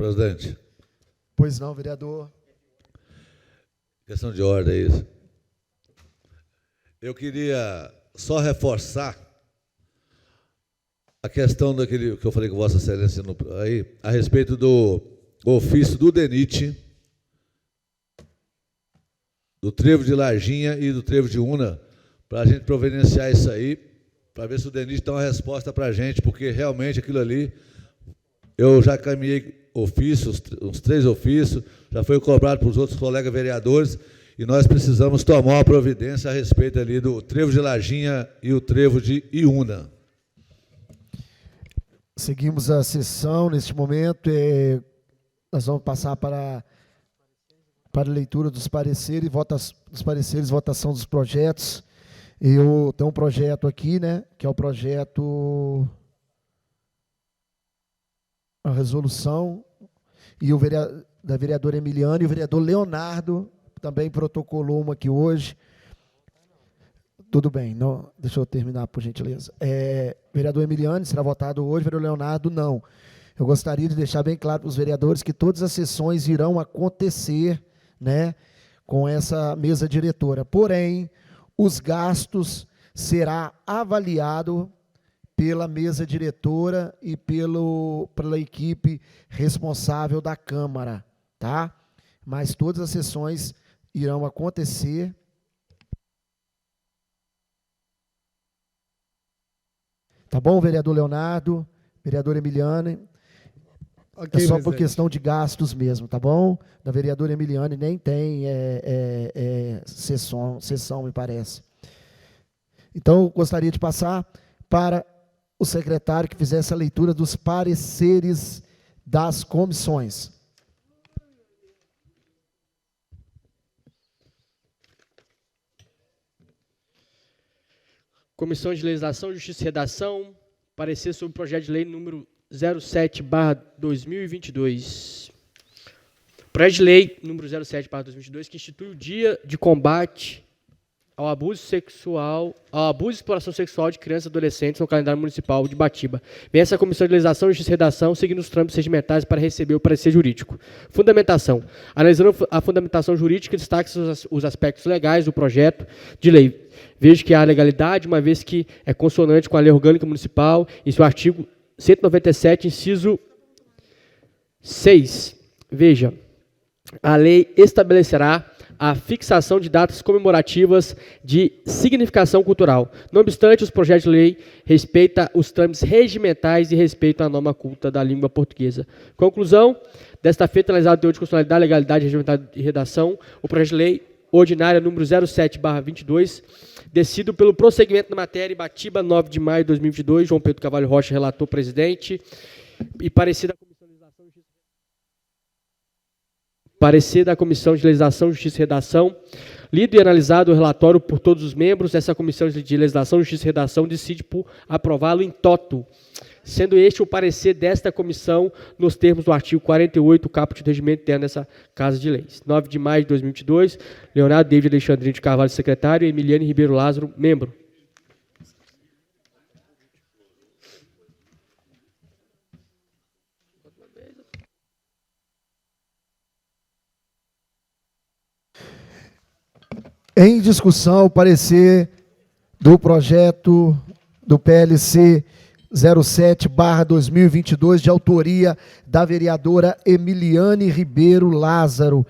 Presidente. Pois não, vereador. Questão de ordem, é isso. Eu queria só reforçar a questão daquele que eu falei com Vossa Excelência aí, a respeito do ofício do DENIT, do trevo de Larginha e do trevo de Una, para a gente providenciar isso aí, para ver se o DENIT dá uma resposta para a gente, porque realmente aquilo ali, eu já caminhei ofícios, uns 3 ofícios, já foi cobrado para os outros colegas vereadores, e nós precisamos tomar uma providência a respeito ali do trevo de Larginha e o trevo de Iuna. Seguimos a sessão neste momento. Nós vamos passar para a leitura dos pareceres, votação dos projetos. Eu tenho um projeto aqui, né, que é o projeto, a resolução, e da vereadora Emiliane e o vereador Leonardo também protocolou uma aqui hoje. Tudo bem, não, deixa eu terminar, por gentileza. Vereador Emiliane será votado hoje, vereador Leonardo não. Eu gostaria de deixar bem claro para os vereadores que todas as sessões irão acontecer, né, com essa mesa diretora. Porém, os gastos será avaliado pela mesa diretora e pela equipe responsável da Câmara, tá? Mas todas as sessões irão acontecer. Tá bom, vereador Leonardo, vereador Emiliane? Okay, é só por questão de gastos mesmo, tá bom? Da vereadora Emiliane nem tem sessão, me parece. Então, eu gostaria de passar para o secretário que fizesse a leitura dos pareceres das comissões. Comissão de Legislação, Justiça e Redação, parecer sobre o projeto de lei número 07/2022. Projeto de lei número 07/2022, que institui o Dia de Combate ao abuso sexual, ao abuso e exploração sexual de crianças e adolescentes no calendário municipal de Batiba. Vem essa Comissão de Legislação, Justiça e Redação, seguindo os trâmites regimentais para receber o parecer jurídico. Fundamentação. Analisando a fundamentação jurídica, destaca os aspectos legais do projeto de lei. Vejo que há legalidade, uma vez que é consonante com a Lei Orgânica Municipal, em seu artigo 197, inciso 6. Veja, a lei estabelecerá a fixação de datas comemorativas de significação cultural. Não obstante, os projetos de lei respeitam os trâmites regimentais e respeitam a norma culta da língua portuguesa. Conclusão, desta feita, analisado o teor de constitucionalidade, legalidade, regimental e redação, o projeto de lei ordinária número 07/22, decidido pelo prosseguimento da matéria, Batiba, 9 de maio de 2022, João Pedro Carvalho Rocha, relator presidente, e parecer da Comissão de Legislação, Justiça e Redação, lido e analisado o relatório por todos os membros dessa Comissão de Legislação, Justiça e Redação, decide por aprová-lo em toto, sendo este o parecer desta comissão nos termos do artigo 48, caput do regimento interno dessa Casa de Leis. 9 de maio de 2022, Leonardo David Alexandrino de Carvalho, secretário, e Emiliane Ribeiro Lázaro, membro. Em discussão, o parecer do projeto do PLC 07/2022, de autoria da vereadora Emiliane Ribeiro Lázaro,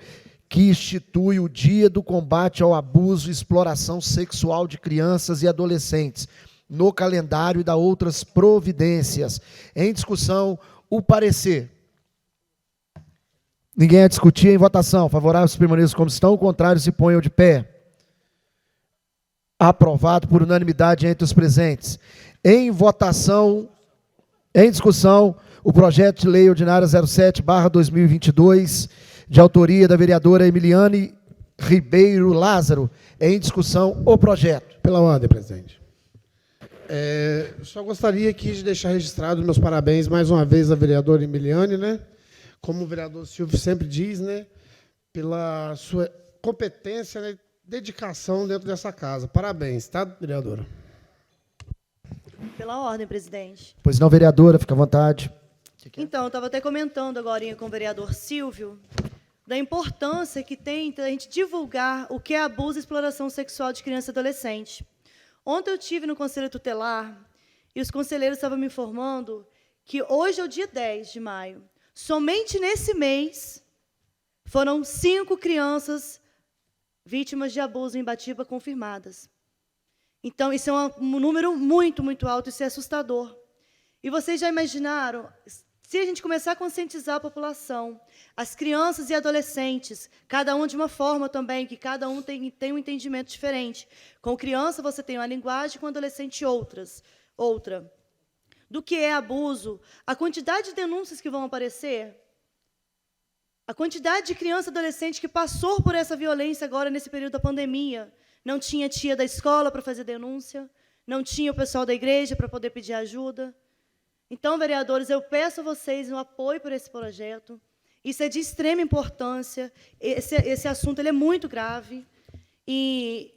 que institui o Dia do Combate ao Abuso e Exploração Sexual de Crianças e Adolescentes no calendário e da outras providências. Em discussão, o parecer. Ninguém a discutir. Em votação. Favoráveis permaneçam como estão, contrários se ponham de pé. Aprovado por unanimidade entre os presentes. Em votação, em discussão, o projeto de lei ordinária 07/2022, de autoria da vereadora Emiliane Ribeiro Lázaro. Em discussão, o projeto. Pela ordem, presidente. Só gostaria aqui de deixar registrado meus parabéns mais uma vez à vereadora Emiliane, né? Como o vereador Silvio sempre diz, né? Pela sua competência, né? Dedicação dentro dessa casa. Parabéns, tá, vereadora? Pela ordem, presidente. Pois não, vereadora, fica à vontade. Então, eu estava até comentando agora com o vereador Silvio da importância que tem a gente divulgar o que é abuso e exploração sexual de criança e adolescente. Ontem eu estive no Conselho Tutelar e os conselheiros estavam me informando que hoje é o dia 10 de maio. Somente nesse mês foram 5 crianças vítimas de abuso em Ibatiba confirmadas. Então, isso é um número muito, muito alto, isso é assustador. E vocês já imaginaram, se a gente começar a conscientizar a população, as crianças e adolescentes, cada um de uma forma também, que cada um tem um entendimento diferente. Com criança, você tem uma linguagem, com adolescente, outra. Do que é abuso, a quantidade de denúncias que vão aparecer, a quantidade de criança e adolescente que passou por essa violência agora, nesse período da pandemia, não tinha tia da escola para fazer denúncia, não tinha o pessoal da igreja para poder pedir ajuda. Então, vereadores, eu peço a vocês um apoio por esse projeto. Isso é de extrema importância. Esse assunto ele é muito grave. E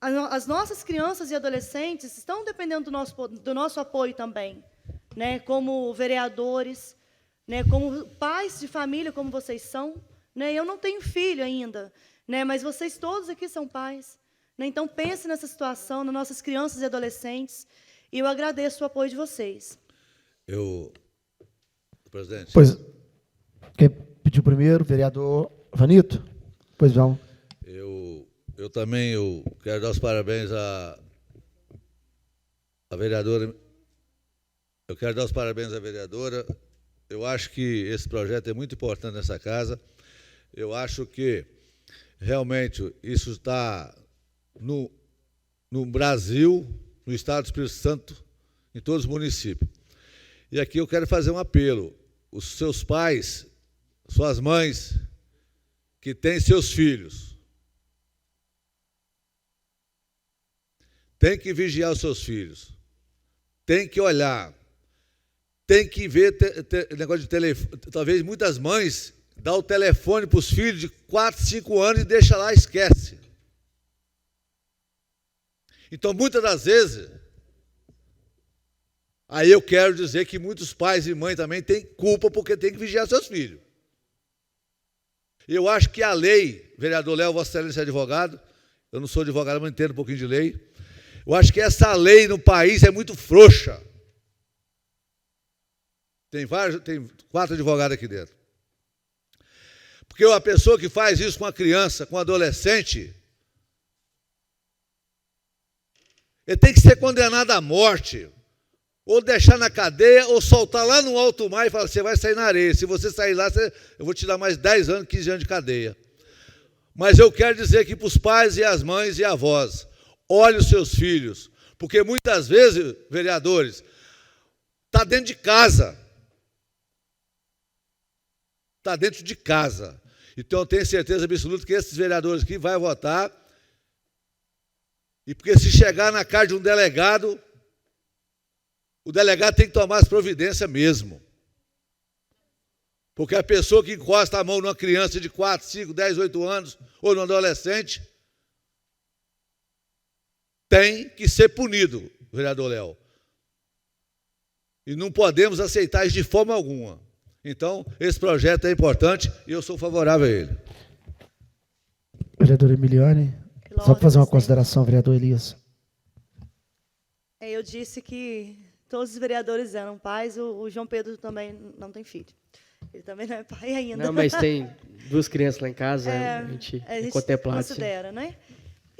as nossas crianças e adolescentes estão dependendo do nosso apoio também, né? Como vereadores, né? Como pais de família, como vocês são. Né? Eu não tenho filho ainda, né? Mas vocês todos aqui são pais. Né? Então, pense nessa situação, nas nossas crianças e adolescentes. E eu agradeço o apoio de vocês. Presidente. Pois, quem pediu primeiro, vereador Vanito? Pois não. Eu também quero dar os parabéns à vereadora. Eu quero dar os parabéns à vereadora. Eu acho que esse projeto é muito importante nessa casa. Eu acho que, realmente, isso está no Brasil, no Estado do Espírito Santo, em todos os municípios. E aqui eu quero fazer um apelo. Os seus pais, suas mães, que têm seus filhos, tem que vigiar os seus filhos, tem que olhar, tem que ver negócio de telefone. Talvez muitas mães dão o telefone para os filhos de 4, 5 anos e deixa lá e esquece. Então, muitas das vezes, aí eu quero dizer que muitos pais e mães também têm culpa porque têm que vigiar seus filhos. Eu acho que a lei, vereador Léo, Vossa Excelência é advogado, eu não sou advogado, mas entendo um pouquinho de lei. Eu acho que essa lei no país é muito frouxa. Tem 4 advogados aqui dentro. Porque a pessoa que faz isso com a criança, com o adolescente, ele tem que ser condenado à morte, ou deixar na cadeia, ou soltar lá no alto mar e falar, você vai sair na areia. Se você sair lá, eu vou te dar mais 10 anos, 15 anos de cadeia. Mas eu quero dizer aqui para os pais e as mães e avós, olhe os seus filhos, porque muitas vezes, vereadores, está dentro de casa. Está dentro de casa. Então, eu tenho certeza absoluta que esses vereadores aqui vão votar, e porque se chegar na casa de um delegado, o delegado tem que tomar as providências mesmo. Porque a pessoa que encosta a mão numa criança de 4, 5, 10, 8 anos, ou num adolescente, tem que ser punido, vereador Léo. E não podemos aceitar isso de forma alguma. Então, esse projeto é importante e eu sou favorável a ele. Vereador Emiliane, só para fazer uma consideração, vereador Elias. Eu disse que todos os vereadores eram pais, o João Pedro também não tem filho. Ele também não é pai ainda. Não, mas tem 2 crianças lá em casa, a gente contempla. Considera, né?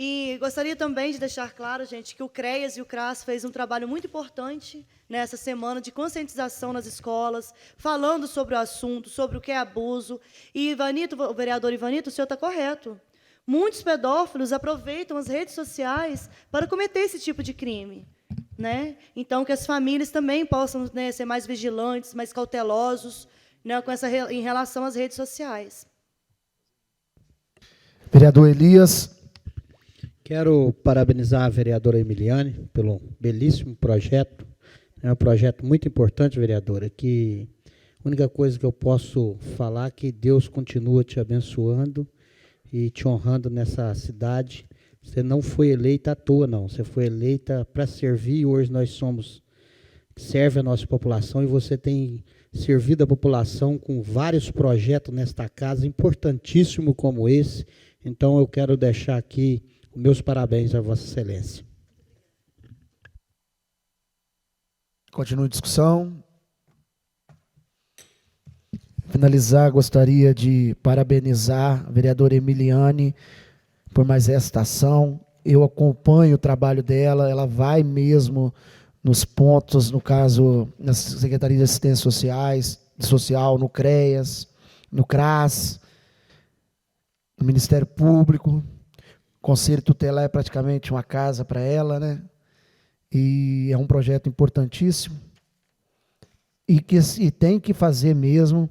E gostaria também de deixar claro, gente, que o CREAS e o CRAS fez um trabalho muito importante nessa semana de conscientização nas escolas, falando sobre o assunto, sobre o que é abuso. E, Ivanito, o vereador Ivanito, o senhor está correto. Muitos pedófilos aproveitam as redes sociais para cometer esse tipo de crime. Né? Então, que as famílias também possam, né, ser mais vigilantes, mais cautelosos, né, em relação às redes sociais. Vereador Elias. Quero parabenizar a vereadora Emiliane pelo belíssimo projeto. É um projeto muito importante, vereadora, que a única coisa que eu posso falar é que Deus continua te abençoando e te honrando nessa cidade. Você não foi eleita à toa, não. Você foi eleita para servir e hoje nós somos serve a nossa população, e você tem servido a população com vários projetos nesta casa, importantíssimo como esse. Então, eu quero deixar aqui os meus parabéns a Vossa Excelência. Continua a discussão. Finalizar, gostaria de parabenizar a vereadora Emiliane por mais esta ação. Eu acompanho o trabalho dela, ela vai mesmo nos pontos, no caso, na Secretaria de Assistência Social, no CREAS, no CRAS, no Ministério Público. O Conselho Tutelar é praticamente uma casa para ela, né? E é um projeto importantíssimo e tem que fazer mesmo,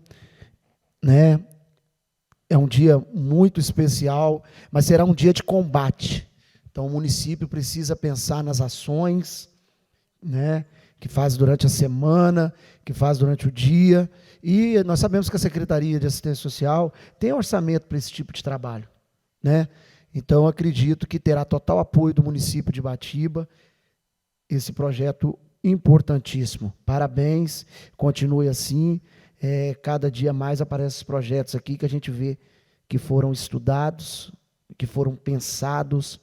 né? É um dia muito especial, mas será um dia de combate. Então, o município precisa pensar nas ações, né, que faz durante a semana, que faz durante o dia, e nós sabemos que a Secretaria de Assistência Social tem orçamento para esse tipo de trabalho, né? Então, acredito que terá total apoio do município de Ibatiba, esse projeto importantíssimo. Parabéns, continue assim. Cada dia mais aparecem esses projetos aqui que a gente vê que foram estudados, que foram pensados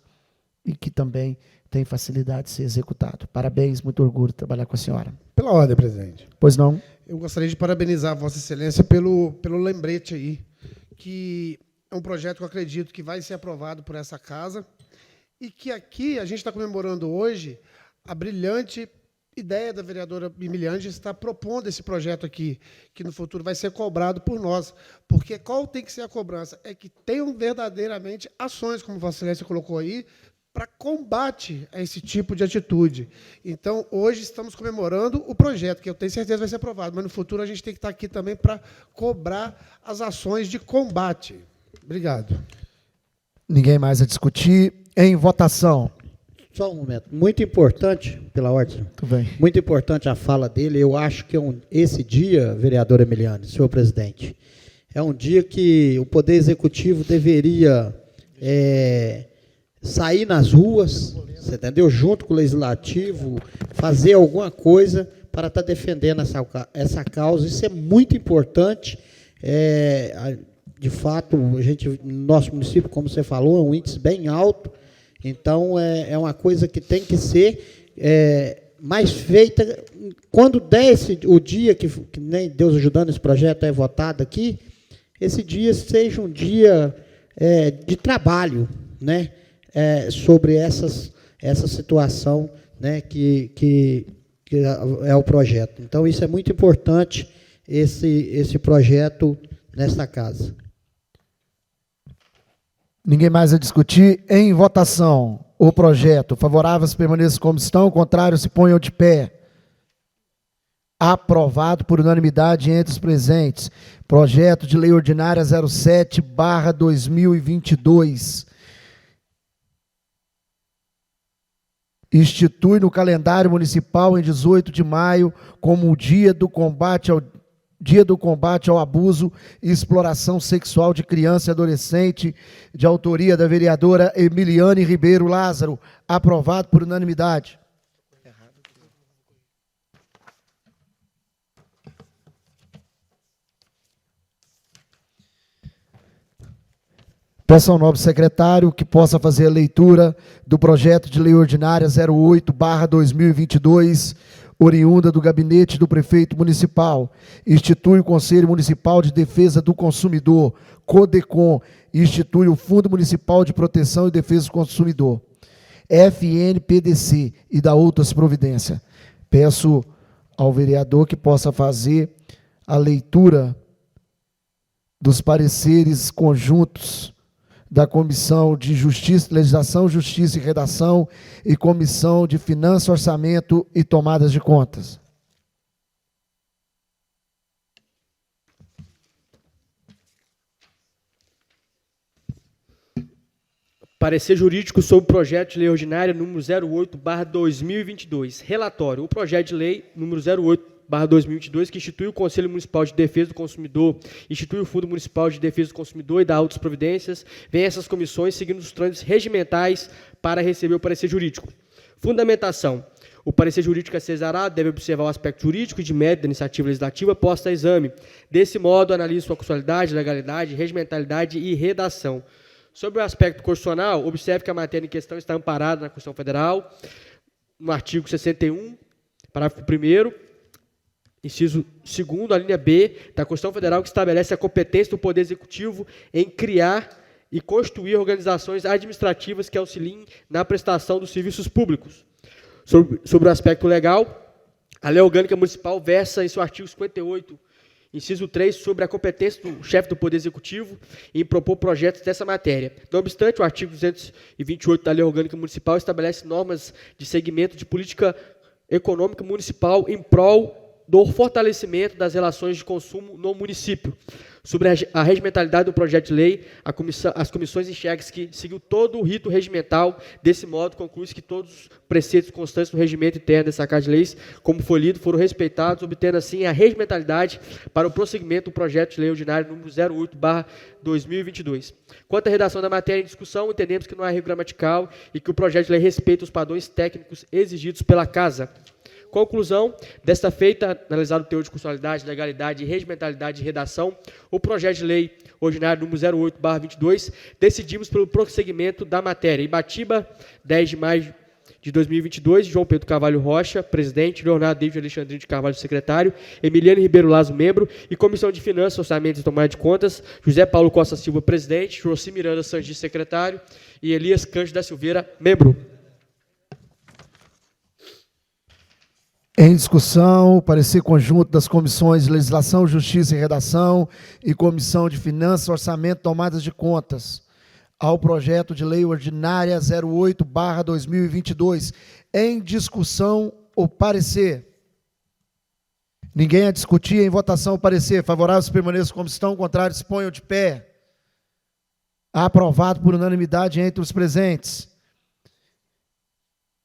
e que também tem facilidade de ser executado. Parabéns, muito orgulho de trabalhar com a senhora. Pela ordem, presidente. Pois não? Eu gostaria de parabenizar Vossa Excelência pelo lembrete aí, que é um projeto que eu acredito que vai ser aprovado por essa casa e que aqui a gente está comemorando hoje a brilhante ideia da vereadora Emiliane de estar propondo esse projeto aqui, que no futuro vai ser cobrado por nós. Porque qual tem que ser a cobrança? É que tenham verdadeiramente ações, como Vossa Excelência colocou aí, para combate a esse tipo de atitude. Então, hoje estamos comemorando o projeto, que eu tenho certeza vai ser aprovado, mas no futuro a gente tem que estar aqui também para cobrar as ações de combate. Obrigado. Ninguém mais a discutir. Em votação. Só um momento. Muito importante, pela ordem, Tudo bem. muito importante a fala dele. Eu acho que esse dia, vereador Emiliane, senhor presidente, é um dia que o Poder Executivo deveria sair nas ruas, você entendeu? Junto com o Legislativo, fazer alguma coisa para estar defendendo essa causa. Isso é muito importante. De fato, nosso município, como você falou, é um índice bem alto. Então, é uma coisa que tem que ser mais feita. Quando der o dia que nem Deus ajudando, esse projeto é votado aqui, esse dia seja um dia de trabalho, né, sobre essa situação, né, que é o projeto. Então, isso é muito importante, esse projeto nesta casa. Ninguém mais a discutir. Em votação, o projeto. Favoráveis permaneçam como estão, contrários se ponham de pé. Aprovado por unanimidade entre os presentes. Projeto de Lei Ordinária 07/2022. Institui no calendário municipal em 18 de maio como o Dia do Combate ao Abuso e Exploração Sexual de Criança e Adolescente, de autoria da vereadora Emiliane Ribeiro Lázaro. Aprovado por unanimidade. Peço ao nobre secretário que possa fazer a leitura do projeto de lei ordinária 08/2022, oriunda do gabinete do prefeito municipal, institui o Conselho Municipal de Defesa do Consumidor, CODECON, institui o Fundo Municipal de Proteção e Defesa do Consumidor, FNPDC, e dá outras providências. Peço ao vereador que possa fazer a leitura dos pareceres conjuntos da Comissão de Justiça, Legislação, Justiça e Redação e Comissão de Finanças, Orçamento e Tomadas de Contas. Parecer jurídico sobre o projeto de lei ordinária número 08/2022. Relatório. O projeto de lei número 08/2022, que institui o Conselho Municipal de Defesa do Consumidor, institui o Fundo Municipal de Defesa do Consumidor e dá outras providências, vem essas comissões seguindo os trâmites regimentais para receber o parecer jurídico. Fundamentação. O parecer jurídico a ser exarado deve observar o aspecto jurídico e de mérito da iniciativa legislativa posta a exame. Desse modo, analisa sua constitucionalidade, legalidade, regimentalidade e redação. Sobre o aspecto constitucional, observe que a matéria em questão está amparada na Constituição Federal, no artigo 61, parágrafo 1º, inciso 2º, a linha B da Constituição Federal, que estabelece a competência do Poder Executivo em criar e constituir organizações administrativas que auxiliem na prestação dos serviços públicos. Sobre o aspecto legal, a Lei Orgânica Municipal versa em seu artigo 58, inciso 3, sobre a competência do chefe do Poder Executivo em propor projetos dessa matéria. Não obstante, o artigo 228 da Lei Orgânica Municipal estabelece normas de segmento de política econômica municipal em prol do fortalecimento das relações de consumo no município. Sobre a regimentalidade do projeto de lei, as comissões enxergam que seguiu todo o rito regimental. Desse modo, conclui-se que todos os preceitos constantes do regimento interno dessa Casa de Leis, como foi lido, foram respeitados, obtendo assim a regimentalidade para o prosseguimento do projeto de lei ordinário número 08/2022. Quanto à redação da matéria em discussão, entendemos que não há erro gramatical e que o projeto de lei respeita os padrões técnicos exigidos pela Casa. Conclusão, desta feita, analisado o teor de constitucionalidade, legalidade, regimentalidade e redação, o projeto de lei ordinário número 08/22, decidimos pelo prosseguimento da matéria. Ibatiba, 10 de maio de 2022, João Pedro Carvalho Rocha, presidente, Leonardo David Alexandrino de Carvalho, secretário, Emiliano Ribeiro Lazo, membro, e Comissão de Finanças, Orçamento e Tomada de Contas, José Paulo Costa Silva, presidente, Joci Miranda Sanji, secretário, e Elias Cândido da Silveira, membro. Em discussão, o parecer conjunto das comissões de Legislação, Justiça e Redação e Comissão de Finanças, Orçamento e Tomadas de Contas ao projeto de lei ordinária 08/2022. Em discussão, o parecer. Ninguém a discutir. Em votação, o parecer. Favoráveis permaneçam como estão, contrários se ponham de pé. Aprovado por unanimidade entre os presentes.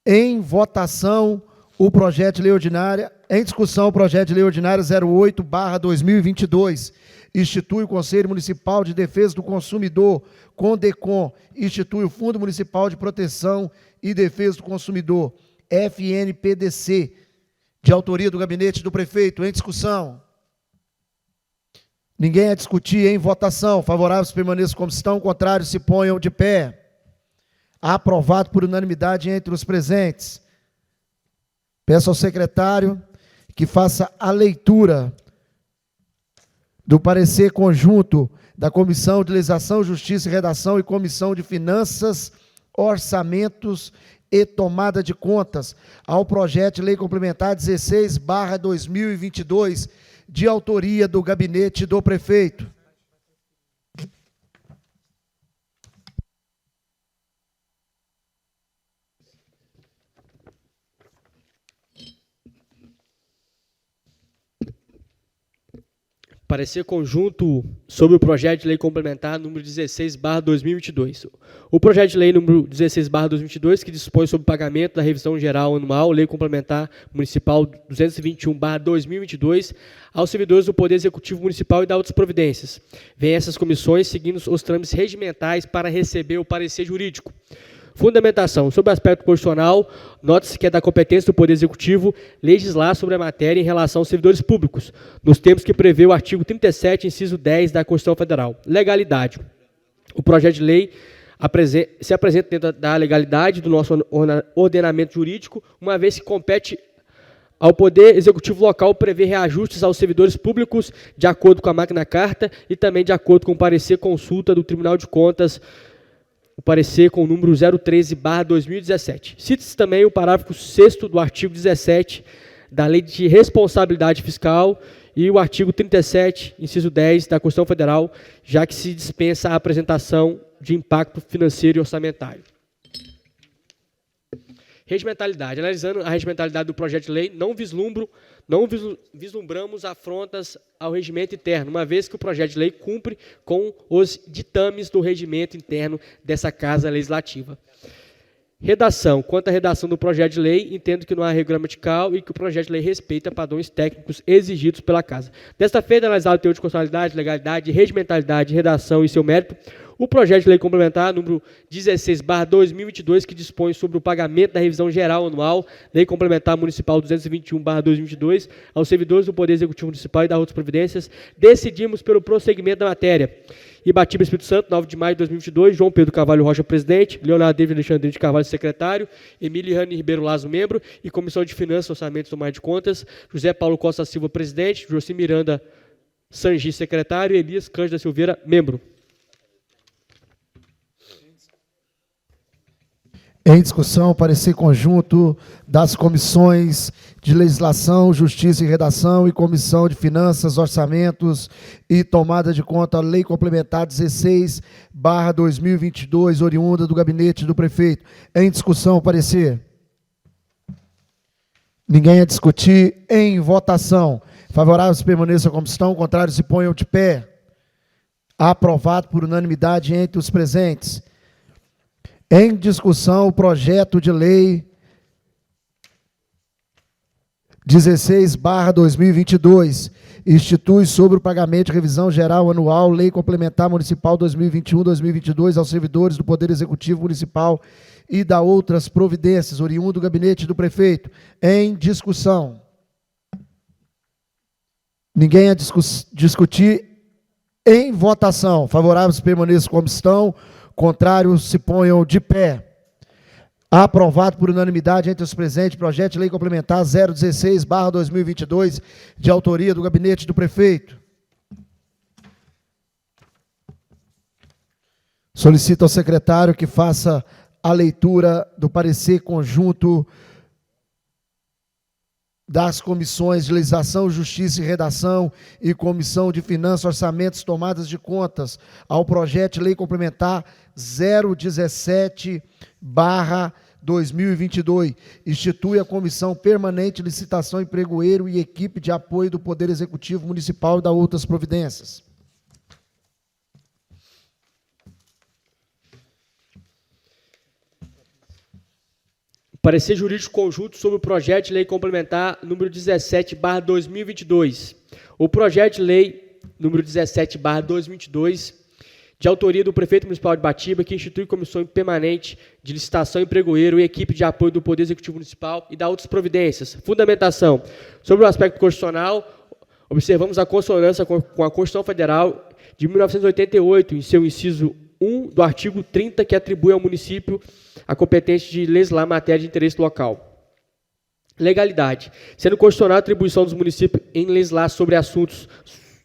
Em votação, o projeto de lei ordinária, em discussão, o projeto de lei ordinária 08/2022, institui o Conselho Municipal de Defesa do Consumidor, CONDECOM, institui o Fundo Municipal de Proteção e Defesa do Consumidor, FNPDC, de autoria do gabinete do prefeito. Em discussão. Ninguém a discutir. Em votação. Favoráveis permaneçam como estão, contrários se ponham de pé. Aprovado por unanimidade entre os presentes. Peço ao secretário que faça a leitura do parecer conjunto da Comissão de Legislação, Justiça e Redação e Comissão de Finanças, Orçamentos e Tomada de Contas ao projeto de lei complementar 16/2022, de autoria do gabinete do prefeito. Parecer conjunto sobre o projeto de lei complementar número 16/2022. O projeto de lei número 16/2022, que dispõe sobre o pagamento da revisão geral anual, lei complementar municipal 221/2022, aos servidores do Poder Executivo Municipal e da outras providências. Vêm essas comissões seguindo os trâmites regimentais para receber o parecer jurídico. Fundamentação. Sobre o aspecto constitucional, nota-se que é da competência do Poder Executivo legislar sobre a matéria em relação aos servidores públicos, nos termos que prevê o artigo 37, inciso 10 da Constituição Federal. Legalidade. O projeto de lei se apresenta dentro da legalidade do nosso ordenamento jurídico, uma vez que compete ao Poder Executivo local prever reajustes aos servidores públicos de acordo com a Magna Carta e também de acordo com o parecer consulta do Tribunal de Contas, o parecer com o número 013/2017. Cita-se também o parágrafo 6º do artigo 17 da Lei de Responsabilidade Fiscal e o artigo 37, inciso 10 da Constituição Federal, já que se dispensa a apresentação de impacto financeiro e orçamentário. Regimentalidade. Analisando a regimentalidade do projeto de lei, não vislumbramos afrontas ao regimento interno, uma vez que o projeto de lei cumpre com os ditames do regimento interno dessa Casa Legislativa. Redação. Quanto à redação do projeto de lei, entendo que não há erro gramatical e que o projeto de lei respeita padrões técnicos exigidos pela Casa. Desta feita, analisado o teor de constitucionalidade, legalidade, regimentalidade, redação e seu mérito, o projeto de lei complementar número 16/2022, que dispõe sobre o pagamento da revisão geral anual, lei complementar municipal 221/2022, aos servidores do Poder Executivo Municipal e das outras providências, decidimos pelo prosseguimento da matéria. Ibatiba, Espírito Santo, 9 de maio de 2022, João Pedro Carvalho Rocha, presidente, Leonardo David Alexandrino de Carvalho, secretário, Emiliane Ribeiro Lazo, membro, e Comissão de Finanças, Orçamentos e Tomada de Contas, José Paulo Costa Silva, presidente, Joci Miranda Sangi, secretário, e Elias Cândida Silveira, membro. Em discussão, parecer conjunto das comissões de Legislação, Justiça e Redação e Comissão de Finanças, Orçamentos e Tomada de Conta, Lei Complementar 16/2022, oriunda do Gabinete do Prefeito. Em discussão, parecer. Ninguém a discutir. Em votação. Favoráveis permaneçam como estão, contrários se ponham de pé. Aprovado por unanimidade entre os presentes. Em discussão, o projeto de lei 16/2022, institui sobre o pagamento de revisão geral anual, lei complementar municipal 2021-2022 aos servidores do Poder Executivo Municipal e da outras providências, oriundo do gabinete do prefeito. Em discussão. Ninguém a discutir. Em votação. Favoráveis permaneçam como estão. Contrários se ponham de pé. Aprovado por unanimidade entre os presentes, projeto de lei complementar 016/2022, de autoria do gabinete do prefeito. Solicito ao secretário que faça a leitura do parecer conjunto das comissões de Legislação, Justiça e Redação e Comissão de Finanças, Orçamentos, Tomadas de Contas ao projeto de lei complementar 017/2022. Institui a Comissão Permanente de Licitação e Pregoeiro e equipe de apoio do Poder Executivo Municipal e da outras providências. Parecer jurídico conjunto sobre o projeto de lei complementar número 17/2022. O projeto de lei número 17/2022, de autoria do prefeito municipal de Ibatiba, que institui comissão permanente de licitação e pregoeiro e equipe de apoio do Poder Executivo Municipal e da outras providências. Fundamentação. Sobre o aspecto constitucional, observamos a consonância com a Constituição Federal de 1988, em seu inciso 1 do artigo 30, que atribui ao município a competência de legislar matéria de interesse local. Legalidade. Sendo constitucional a atribuição dos municípios em legislar sobre assuntos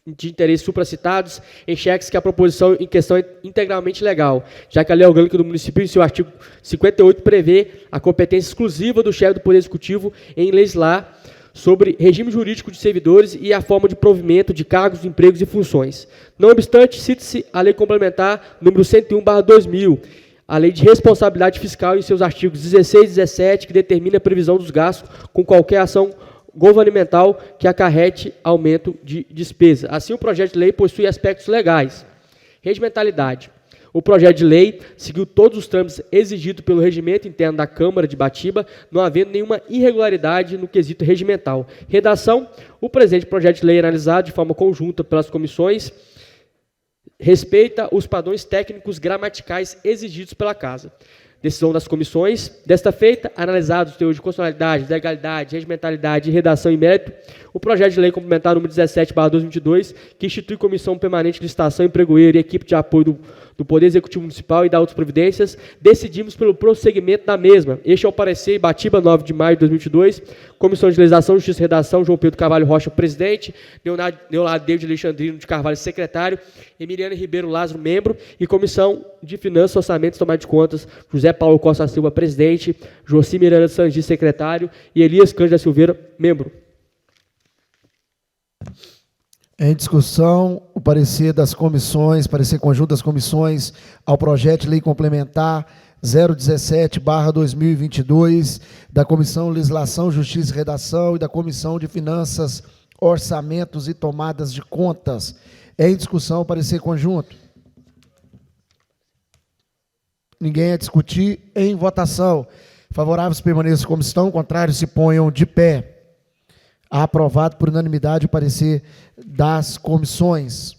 de interesse supracitados, enxerga-se que a proposição em questão é integralmente legal, já que a lei orgânica do município, em seu artigo 58, prevê a competência exclusiva do chefe do Poder Executivo em legislar sobre regime jurídico de servidores e a forma de provimento de cargos, empregos e funções. Não obstante, cite-se a Lei Complementar número 101/2000, a Lei de Responsabilidade Fiscal, em seus artigos 16 e 17, que determina a previsão dos gastos com qualquer ação governamental que acarrete aumento de despesa. Assim, o projeto de lei possui aspectos legais. Regimentalidade. O projeto de lei seguiu todos os trâmites exigidos pelo regimento interno da Câmara de Ibatiba, não havendo nenhuma irregularidade no quesito regimental. Redação. O presente projeto de lei, analisado de forma conjunta pelas comissões, respeita os padrões técnicos gramaticais exigidos pela Casa. Decisão das comissões. Desta feita, analisados os teores de constitucionalidade, legalidade, regimentalidade, redação e mérito, o projeto de lei complementar número 17/2022, que institui comissão permanente de licitação e pregoeiro e equipe de apoio do Poder Executivo Municipal e da outras providências, decidimos pelo prosseguimento da mesma. Este é o parecer Ibatiba, 9 de maio de 2022, Comissão de Legislação, Justiça e Redação, João Pedro Carvalho Rocha, presidente, Leonardo David Alexandrino de Carvalho, secretário, Emiliane Ribeiro Lázaro, membro, e Comissão de Finanças, Orçamentos e Tomada de Contas, José Paulo Costa Silva, presidente, Joci Miranda Sangi, secretário, e Elias Cândida Silveira, membro. Em discussão, o parecer das comissões, parecer conjunto das comissões ao projeto de lei complementar 017/2022, da Comissão Legislação, Justiça e Redação e da Comissão de Finanças, Orçamentos e Tomadas de Contas. Em discussão, o parecer conjunto. Ninguém a discutir. Em votação. Favoráveis permaneçam como estão, contrários se ponham de pé. Aprovado por unanimidade o parecer das comissões.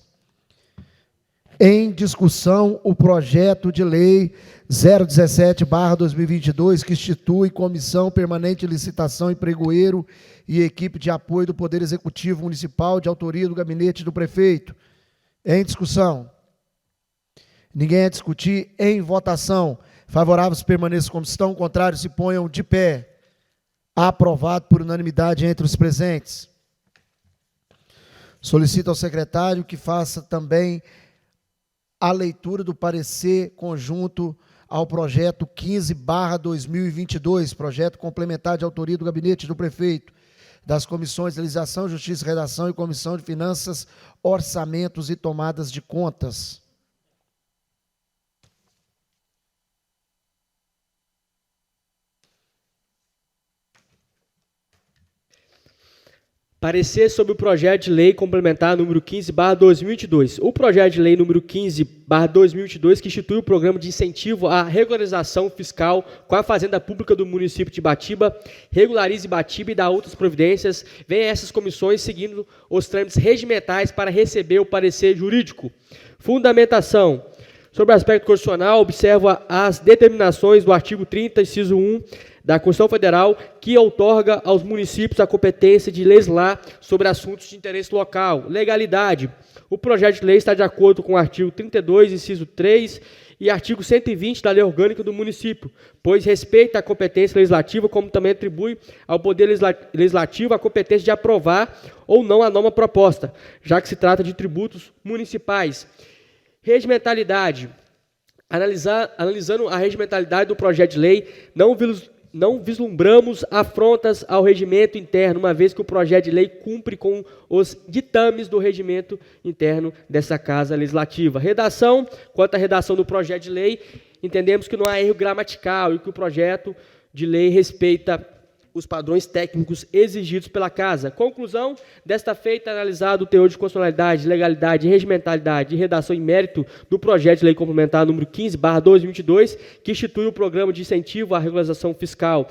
Em discussão, o projeto de lei 017/2022, que institui Comissão Permanente de Licitação e Pregoeiro e equipe de apoio do Poder Executivo Municipal, de autoria do gabinete do prefeito. Em discussão. Ninguém a discutir. Em votação. Favoráveis permaneçam como estão, contrários se ponham de pé. Aprovado por unanimidade entre os presentes. Solicito ao secretário que faça também a leitura do parecer conjunto ao projeto 15/2022, projeto complementar de autoria do gabinete do prefeito, das comissões de legislação, justiça e redação e comissão de finanças, orçamentos e tomadas de contas. Parecer sobre o projeto de lei complementar número 15/2022. O projeto de lei número 15/2022, que institui o programa de incentivo à regularização fiscal com a Fazenda Pública do município de Ibatiba, regularize Ibatiba e dá outras providências, vem a essas comissões seguindo os trâmites regimentais para receber o parecer jurídico. Fundamentação. Sobre o aspecto constitucional, observa as determinações do artigo 30, inciso 1, da Constituição Federal, que outorga aos municípios a competência de legislar sobre assuntos de interesse local. Legalidade. O projeto de lei está de acordo com o artigo 32, inciso 3, e artigo 120 da Lei Orgânica do Município, pois respeita a competência legislativa, como também atribui ao Poder Legislativo a competência de aprovar ou não a norma proposta, já que se trata de tributos municipais. Regimentalidade. Analisando a regimentalidade do projeto de lei, não vislumbramos afrontas ao regimento interno, uma vez que o projeto de lei cumpre com os ditames do regimento interno dessa Casa Legislativa. Redação. Quanto à redação do projeto de lei, entendemos que não há erro gramatical e que o projeto de lei respeita os padrões técnicos exigidos pela Casa. Conclusão, desta feita, analisado o teor de constitucionalidade, legalidade, regimentalidade e redação em mérito do projeto de lei complementar número 15/2022, que institui o programa de incentivo à regularização fiscal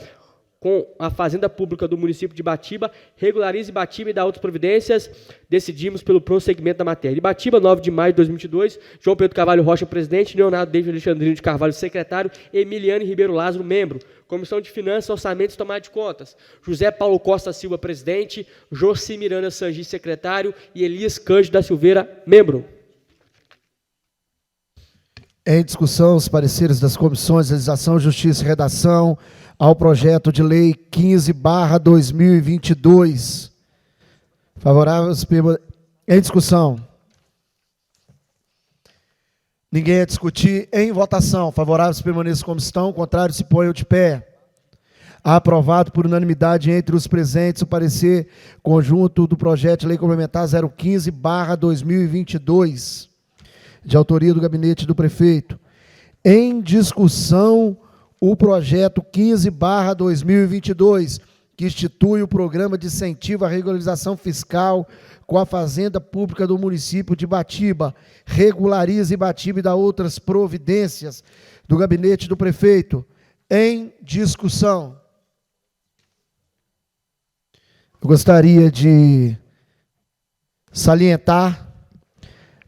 com a Fazenda Pública do município de Ibatiba, regularize Ibatiba e dá outras providências, decidimos pelo prosseguimento da matéria. Ibatiba, 9 de maio de 2022, João Pedro Carvalho Rocha, presidente, Leonardo David Alexandrino de Carvalho, secretário, Emiliane Ribeiro Lázaro, membro. Comissão de Finanças, Orçamentos e Tomada de Contas. José Paulo Costa Silva, presidente, Josi Miranda Sangi, secretário, e Elias Cândido da Silveira, membro. Em discussão, os pareceres das comissões de legislação, justiça e redação ao projeto de lei 15/2022. Favoráveis. Em discussão. Ninguém a discutir. Em votação. Favoráveis permaneçam como estão, contrários se ponham de pé. Aprovado por unanimidade entre os presentes o parecer conjunto do projeto de lei complementar 015/2022, de autoria do gabinete do prefeito. Em discussão, o projeto 15/2022, que institui o programa de incentivo à regularização fiscal com a Fazenda Pública do município de Ibatiba, regularize Ibatiba e dá outras providências do gabinete do prefeito. Em discussão. Eu gostaria de salientar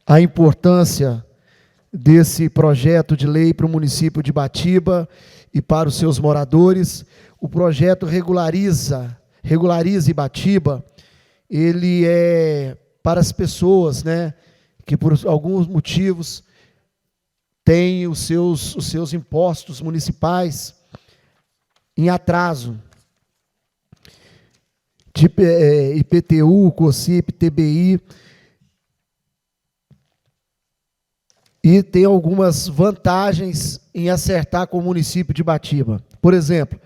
a importância desse projeto de lei para o município de Ibatiba e para os seus moradores. O projeto regularize Ibatiba, ele é para as pessoas, né, que por alguns motivos têm os seus impostos municipais em atraso. De IPTU, COSIP, TBI, e tem algumas vantagens em acertar com o município de Ibatiba. Por exemplo,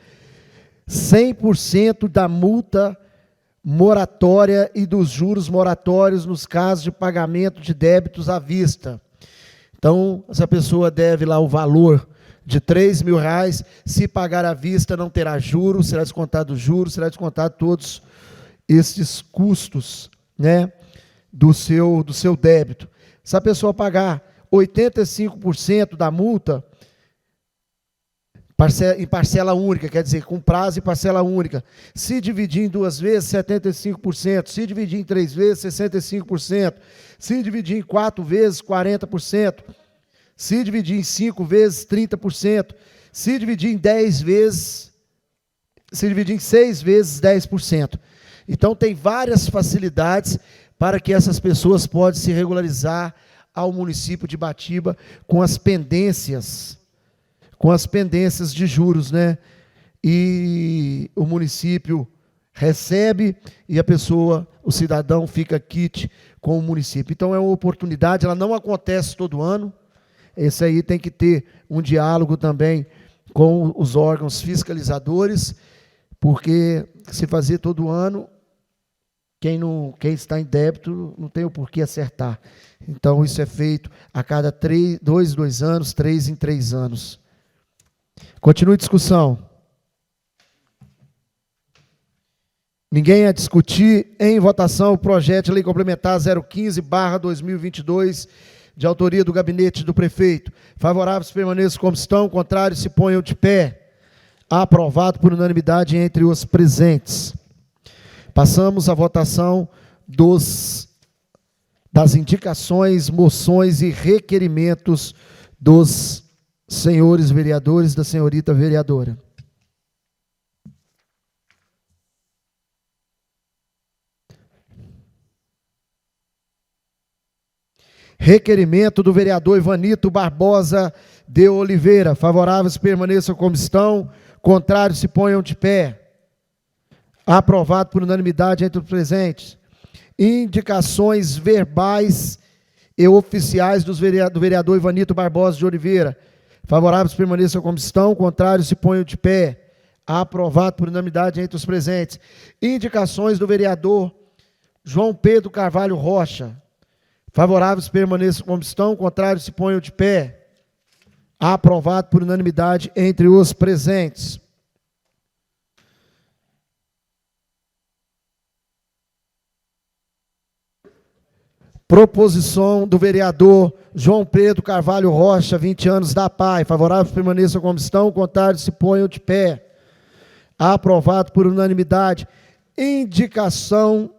100% da multa moratória e dos juros moratórios nos casos de pagamento de débitos à vista. Então, essa pessoa deve lá o valor de R$3.000, se pagar à vista não terá juros, será descontado os juros, será descontado todos esses custos, né, do seu débito. Se a pessoa pagar 85% da multa, em parcela única, quer dizer, com prazo e parcela única. Se dividir em 2 vezes, 75%. Se dividir em 3 vezes, 65%. Se dividir em 4 vezes, 40%. Se dividir em 5 vezes, 30%. Se dividir em 10 vezes, se dividir em 6 vezes, 10%. Então, tem várias facilidades para que essas pessoas possam se regularizar ao município de Ibatiba com as pendências de juros, né? E o município recebe e a pessoa, o cidadão, fica quite com o município. Então, é uma oportunidade, ela não acontece todo ano. Esse aí tem que ter um diálogo também com os órgãos fiscalizadores, porque se fazer todo ano, quem está em débito não tem o porquê acertar. Então, isso é feito a cada 2 anos, 3 em 3 anos. Continue a discussão. Ninguém a discutir. Em votação, o projeto de lei complementar 015/2022, de autoria do gabinete do prefeito. Favoráveis permaneçam como estão, contrários se ponham de pé. Aprovado por unanimidade entre os presentes. Passamos à votação das indicações, moções e requerimentos dos senhores vereadores, da senhorita vereadora. Requerimento do vereador Ivanito Barbosa de Oliveira. Favoráveis permaneçam como estão, contrários se ponham de pé. Aprovado por unanimidade entre os presentes. Indicações verbais e oficiais do vereador Ivanito Barbosa de Oliveira. Favoráveis permaneçam como estão, contrários se ponham de pé. Aprovado por unanimidade entre os presentes. Indicações do vereador João Pedro Carvalho Rocha. Favoráveis permaneçam como estão, contrários se ponham de pé. Aprovado por unanimidade entre os presentes. Proposição do vereador João Pedro Carvalho Rocha, 20 anos, da PAI. Favoráveis permaneçam como estão, contrários se ponham de pé. Aprovado por unanimidade. Indicação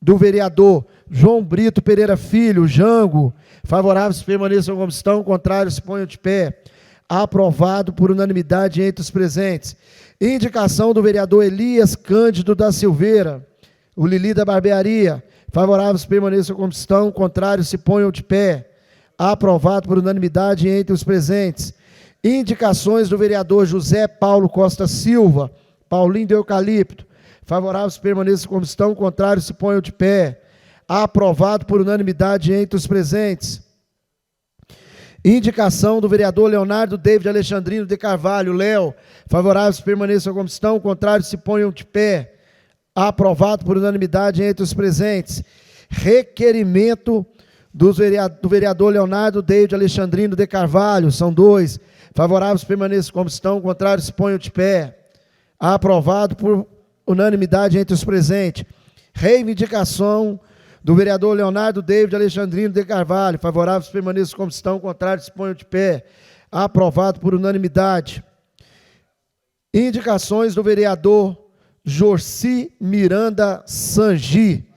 do vereador João Brito Pereira Filho, Jango. Favoráveis permaneçam como estão, contrários se ponham de pé. Aprovado por unanimidade entre os presentes. Indicação do vereador Elias Cândido da Silveira, o Lili da Barbearia. Favoráveis permaneçam como estão, contrários se ponham de pé. Aprovado por unanimidade entre os presentes. Indicações do vereador José Paulo Costa Silva, Paulinho de Eucalipto. Favoráveis permaneçam como estão, contrários se ponham de pé. Aprovado por unanimidade entre os presentes. Indicação do vereador Leonardo David Alexandrino de Carvalho, Léo. Favoráveis permaneçam como estão, contrários se ponham de pé. Aprovado por unanimidade entre os presentes. Requerimento do vereador Leonardo David Alexandrino de Carvalho, são 2. Favoráveis permaneçam como estão, contrários se ponham de pé. Aprovado por unanimidade entre os presentes. Reivindicação do vereador Leonardo David Alexandrino de Carvalho. Favoráveis permaneçam como estão, contrários se ponham de pé. Aprovado por unanimidade. Indicações do vereador Jorci Miranda Sangi.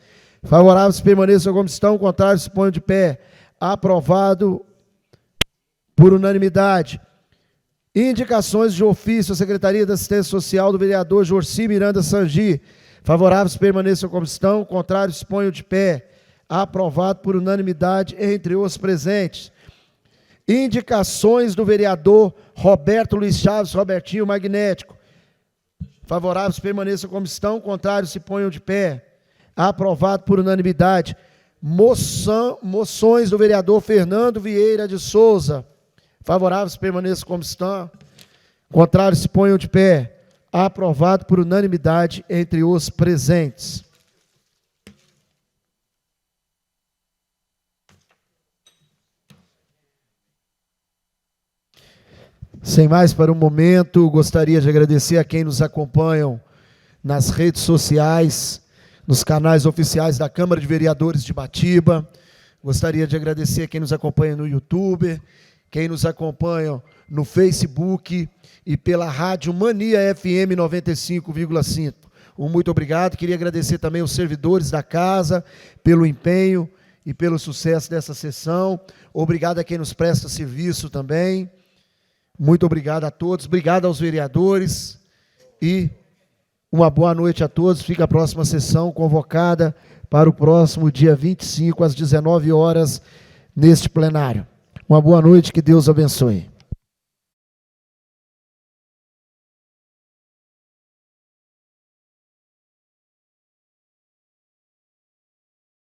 Favoráveis permaneçam como estão, contrários se ponham de pé. Aprovado por unanimidade. Indicações de ofício à Secretaria da Assistência Social do vereador Jorci Miranda Sangi. Favoráveis permaneçam como estão, contrários se ponham de pé. Aprovado por unanimidade entre os presentes. Indicações do vereador Roberto Luiz Chaves, Robertinho Magnético. Favoráveis permaneçam como estão, contrários se ponham de pé. Aprovado por unanimidade. Moções do vereador Fernando Vieira de Souza. Favoráveis permaneçam como estão, contrários se ponham de pé. Aprovado por unanimidade entre os presentes. Sem mais para o momento, gostaria de agradecer a quem nos acompanham nas redes sociais, nos canais oficiais da Câmara de Vereadores de Ibatiba. Gostaria de agradecer a quem nos acompanha no YouTube, quem nos acompanha no Facebook e pela Rádio Mania FM 95,5. Muito obrigado. Queria agradecer também os servidores da casa pelo empenho e pelo sucesso dessa sessão. Obrigado a quem nos presta serviço também. Muito obrigado a todos. Obrigado aos vereadores. E uma boa noite a todos. Fica a próxima sessão convocada para o próximo dia 25, às 19 horas, neste plenário. Uma boa noite, que Deus abençoe.